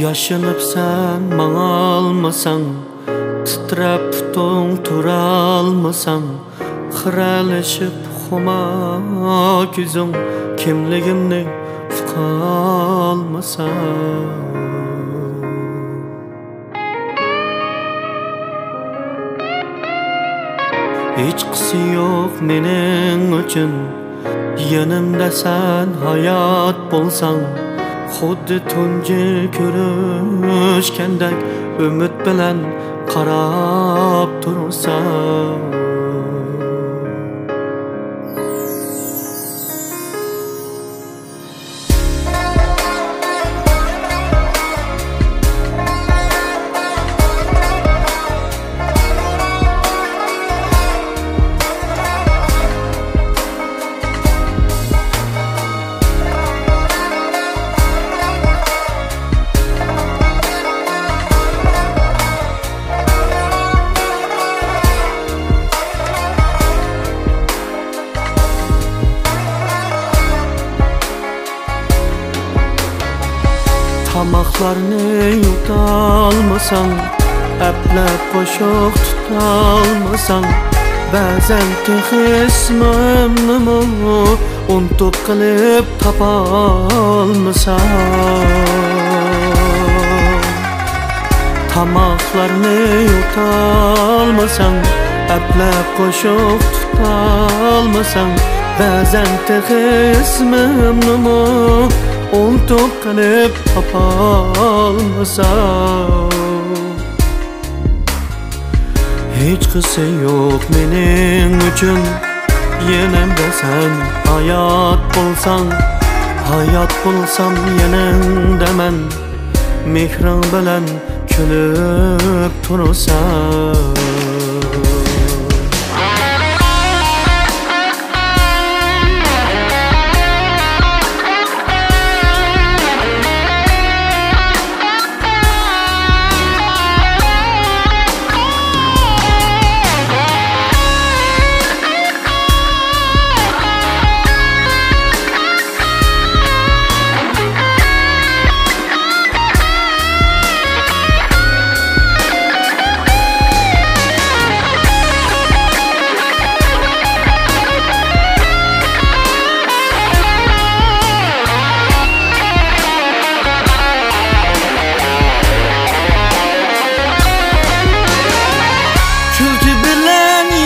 Yaşanıp sen maňa almasaň, titrep putung turalmasaň, xiraleşip xoma küzüň kimligimni uqalmasaň. Hiç qısı yok mening üçün, yanımda sen hayat bolsaň, xuddi tunji körüşkendek ümit bilen qarap tursaň. Tamaklarını yutalmasan, əplep qoşuq tutalmasan, bəzən texismimnimi unutup qilib tapalmasan. Tamaklarını yutalmasan, əplep qoşuq tutalmasan, bəzən texismimnimi unutup qilib tapalmasan. Hiç qısı yok mening üçün, yanımda sen hayat bolsaň, hayat bolsam yanında men, mehriň bilen külüp tursaň.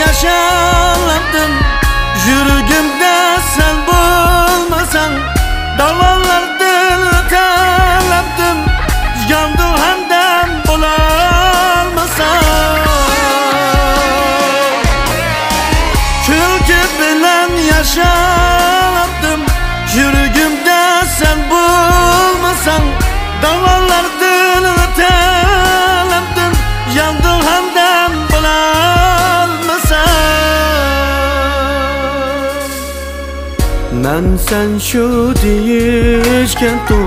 Yaşaladım, yürügümde sen bulmasan, dağlardan ötelebdim, yandım hemden bulalmasan. Külki bilen yaşaladım, yürügümde sen bulmasan, dağlardan ötelebdim, yandım hemden bulalmasan. Men sen şu deyişken tu,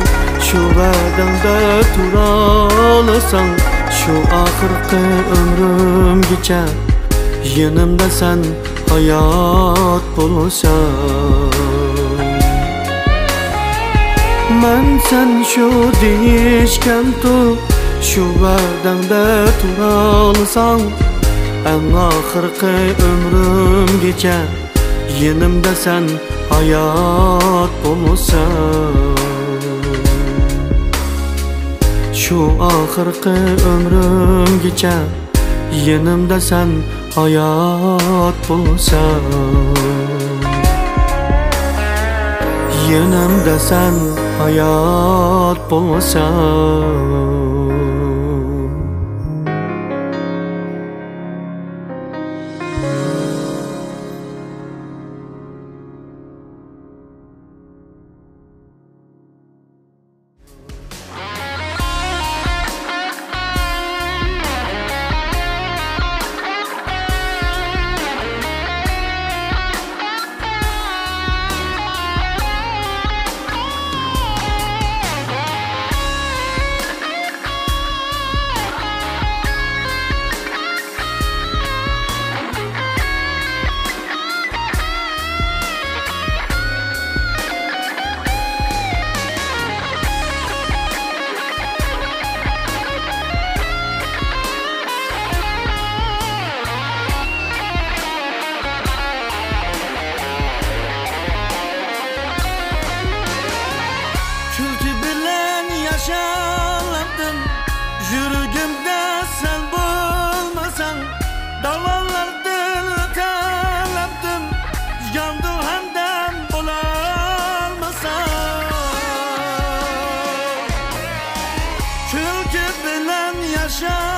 şu va'dangda turalasan, şu ahirki ömrümgacha yanımda sen hayat bolsaň. Men sen şu deyişken tu, şu va'dangda turalasan, en ahirki ömrümgacha yanımda sen hayat bolsaň. Şu ahirki ömrümgacha yanımda sen hayat bolsaň. Yanımda sen hayat bolsaň. yasha